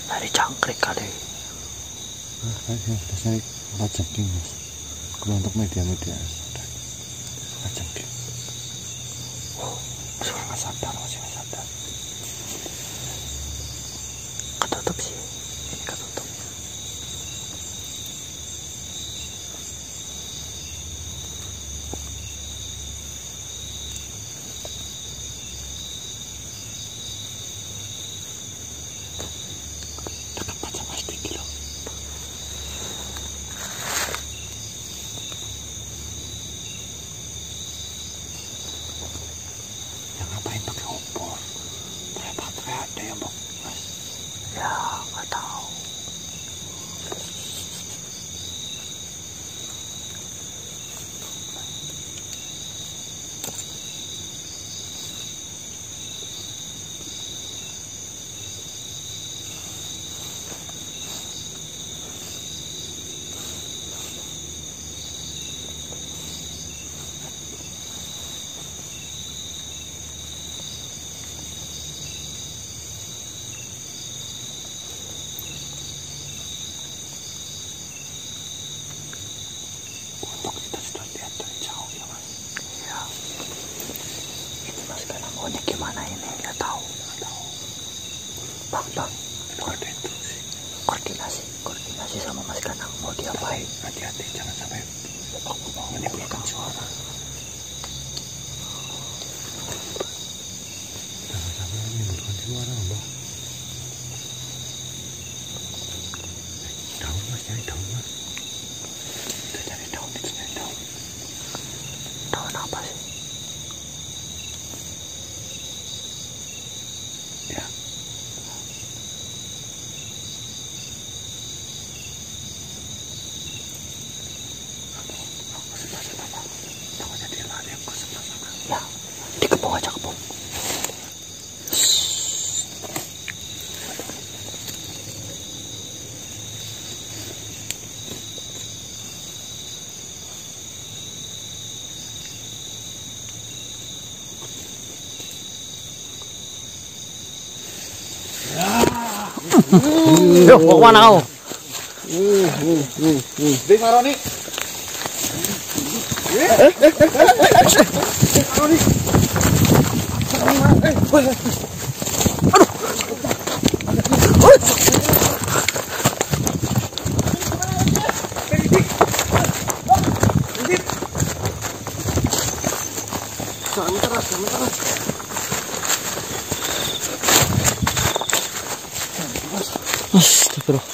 Dari jangkrik kali. Saya jangkrik mas. Kalau untuk media-media jangkrik. Masih nggak sadar. Ketutup sih. Ini ketutup. Ngapain pakai obor? Baterai ada yang bok mas? Ya nggak tahu. Gimana ini nggak tahu. Bang, koordinasi sama Mas Kanang mau diapain? Hati-hati jangan sampai menimbulkan suara. Jangan sampai menimbulkan suara mbak. Daun mas, cari daun mas. Kita cari daun. Daun apa sih? Ya. Sebelah sana pak. Takutnya dia lari ke sebelah sana. Ya, dikepung aja kepung. Yo, mau kemana kau? Di Maroni. Astagfirullah.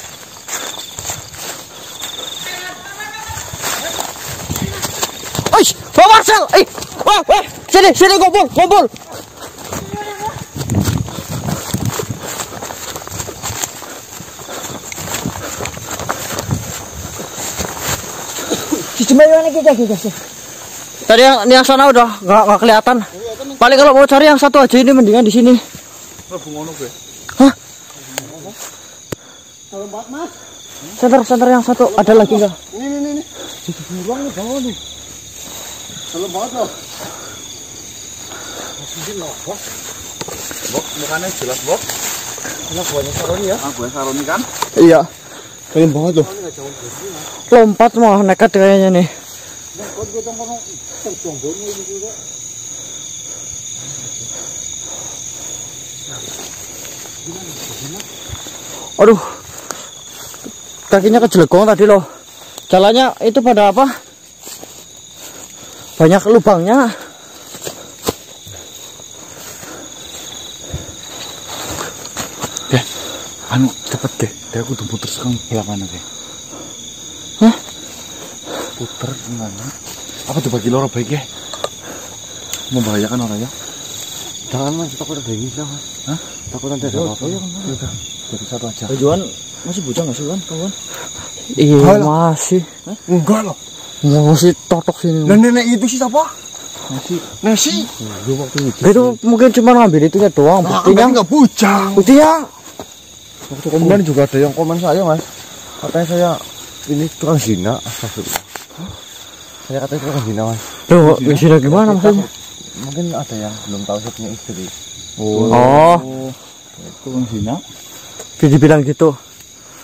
Pak Marcel, wah, sini kumpul. Gimana kita sih? Tadi yang sana udah nggak kelihatan. Paling kalau mau cari yang satu aja ini mendingan di sini. Hah? Lompat mas. Center yang satu ada lagi nggak? Ini. Jadi buruan nih bawah nih. Lompat loh. Masih loh, bok. Bok, mukanya jelas bok. Ini buahnya saroni ya? Buah saroni kan? Iya. Pengen banget loh. Lompat malah nekat kayaknya nih. Aduh, kakinya kejelegong tadi loh. Jalannya itu pada apa? Banyak lubangnya. Anu cepet deh, dia aku tuh puter sekarang belakang aja. Hah? Puter gimana? Apa tuh bagi loro baik ya? Membahayakan orang ya? Jangan mas, takut ada yang hilang mas. Hah? Takut nanti ada apa-apa. Iya, jadi satu aja. Juan masih bujang nggak sih kawan? Iya masih. Hah? Enggak loh. Masih totok sini. Dan nenek itu sih siapa? Nasi. Itu mungkin cuma ngambil itunya doang. Buktinya nggak bujang. Buktinya. Kemudian juga ada yang komen saya mas, katanya saya ini tukang zina. Astagfirullah. Saya katanya tukang zina mas. Loh, zina gimana maksudnya? Mungkin ada yang belum tahu saya punya istri. Oh. Tukang zina. Dibilang gitu.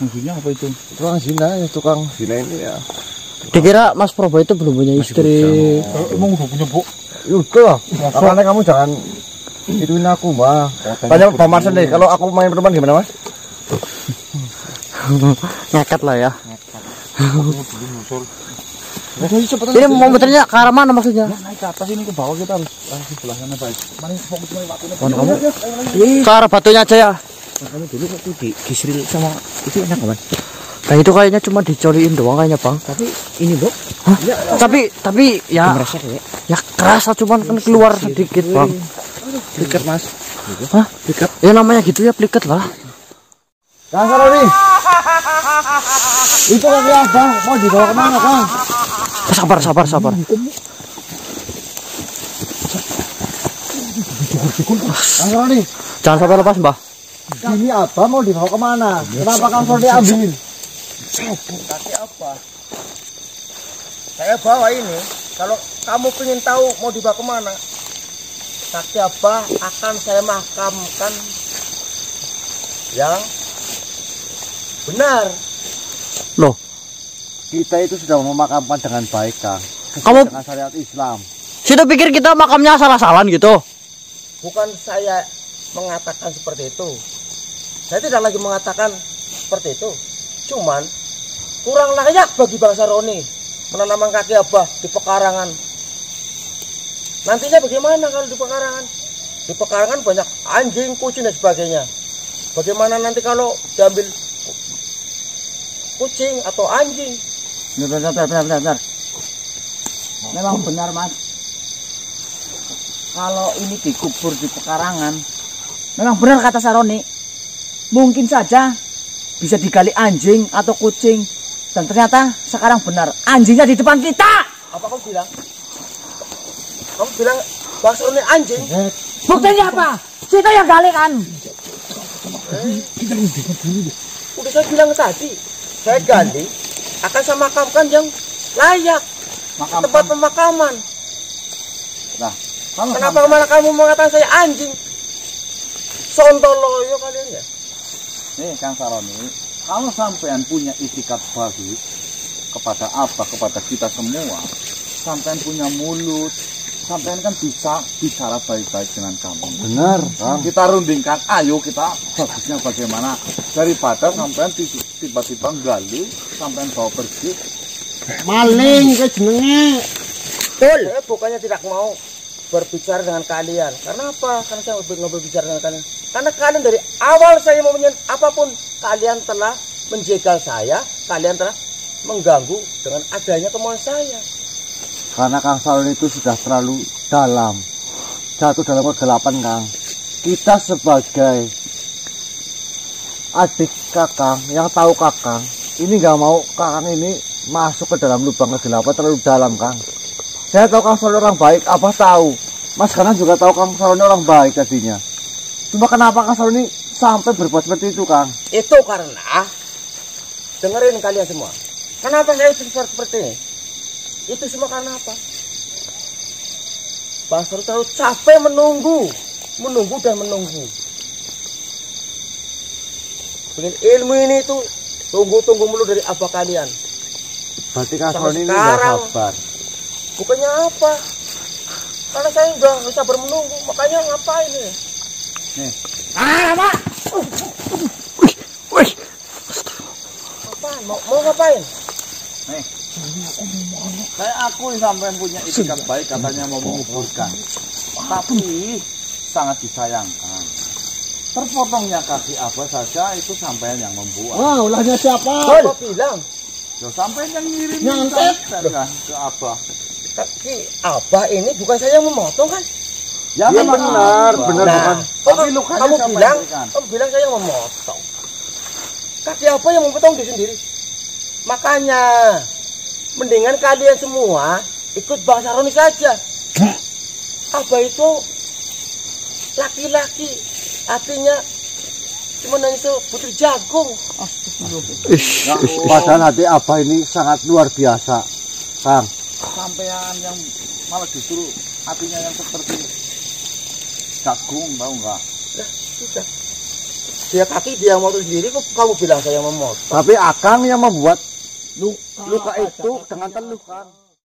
Maksudnya apa itu? Tukang zina ini ya. Dikira Mas Probo itu belum punya istri. Emang udah punya, Bu? Udah. Makanya kamu jangan ituin aku, Mbak. Tanya Pak Marsen deh, kalau aku main perempuan gimana, Mas? Ngeket lah ya. Ini mau muternya ke arah mana maksudnya? Naik ke atas ini ke bawah kita harus sebelah sana, Pak. Mana fokus main waktunya. Kamu ke arah batunya aja ya. Kamu dulu waktu di Gisril sama itu enak, Bang. Nah itu kayaknya cuma dicoliin doang kayaknya Bang. Tapi ini, Bu. Hah? Tapi ya Meresek ya. Ya kerasa cuman kan keluar sedikit Bang. Pliket, Mas. Hah? Pliket. Ya namanya gitu ya pliket lah. Kang Saroni. Itu kaki Abang mau dibawa kemana, Kang? Sabar. Kang Saroni. Jangan sampai lepas Mbah. Ini Abang mau dibawa kemana? Kenapa Kang Saroni ambil? Kaki apa? Saya bawa ini. Kalau kamu ingin tahu mau dibawa kemana, kaki apa akan saya makamkan yang benar. Loh, Kita itu sudah memakamkan dengan baik, Kang. Kamu- Dengan syariat Islam. situ pikir kita makamnya salah-salahan gitu. Bukan saya mengatakan seperti itu. Saya tidak lagi mengatakan seperti itu. Cuman kurang layak bagi bangsa Roni menanamkan kaki abah di pekarangan. Nantinya bagaimana kalau di pekarangan? Di pekarangan banyak anjing, kucing dan sebagainya. Bagaimana nanti kalau diambil kucing atau anjing? Benar. Memang benar, Mas. Kalau ini dikubur di pekarangan, memang benar kata Saroni. Mungkin saja bisa digali anjing atau kucing. Dan ternyata sekarang benar, anjingnya di depan kita. Apa kamu bilang? Kamu bilang bangsa Roni anjing? Buktinya apa? Kita yang gali kan. Udah saya bilang tadi, saya gali akan saya makamkan yang layak, tempat pemakaman. Nah, kalau Kenapa malah kamu mengatakan saya anjing? Sontoloyo kalian ya? nih Kang Saroni, kalau sampean punya itikat bagus kepada apa, kepada kita semua, sampean punya mulut, sampean kan bisa bicara baik-baik dengan kamu. Benar. Kita rundingkan, ayo kita bagusnya bagaimana, daripada sampean tiba-tiba gali, sampean bawa pergi. Maling ke jenenge. Saya bukannya tidak mau berbicara dengan kalian. Karena apa? Karena saya mau berbicara dengan kalian. Karena kalian dari awal saya mau apapun, kalian telah menjegal saya, kalian telah mengganggu dengan adanya kemauan saya. Karena Kang Saroni itu sudah terlalu dalam, jatuh dalam kegelapan, Kang. Kita sebagai adik Kakang yang tahu Kakang, ini nggak mau Kakang ini masuk ke dalam lubang kegelapan terlalu dalam, Kang. Saya tahu Kang Saroni orang baik, apa tahu. Mas Ganan juga tahu Kang Saroni orang baik tadinya. Cuma kenapa Kang Saroni sampai berbuat seperti itu, Kang? Itu karena, dengerin kalian semua. Kenapa saya seperti ini? Itu semua karena apa? Bang Saroni terlalu capek menunggu dan menunggu. Dengan ilmu ini itu tunggu mulu dari apa kalian? Berarti Kang Sampai Saroni ini nggak sekarang. sabar. Bukannya apa? Karena saya udah nggak sabar menunggu, makanya ngapain ya? Wih, Apaan? Mau ngapain? Saya akui sampean punya itikat baik, katanya mau menguburkan. Tapi sangat disayangkan. Terpotongnya kaki Abah saja itu sampean yang membuat. Wah, ulahnya siapa? Apa bilang? Loh, sampean yang ngirim Nyantet. kan ke Abah. Kaki Abah ini bukan saya yang memotong kan? Ya memang benar, benar Nah, bukan. Tapi lukanya kamu siapa bilang, yang berikan? kamu bilang saya yang memotong. Kaki Abah yang memotong diri sendiri. Makanya mendingan kalian semua ikut Bang Saroni saja. Abah itu laki-laki, artinya cuma hanya putri jagung. ish. Padahal hati Abah ini sangat luar biasa, Kang. Sampean yang malah justru hatinya yang seperti jagung, tahu nggak? Nah, sudah. Dia kaki dia yang motor sendiri, kok kamu bilang saya yang memotong? Tapi Akang yang membuat luka itu dengan teluh kan.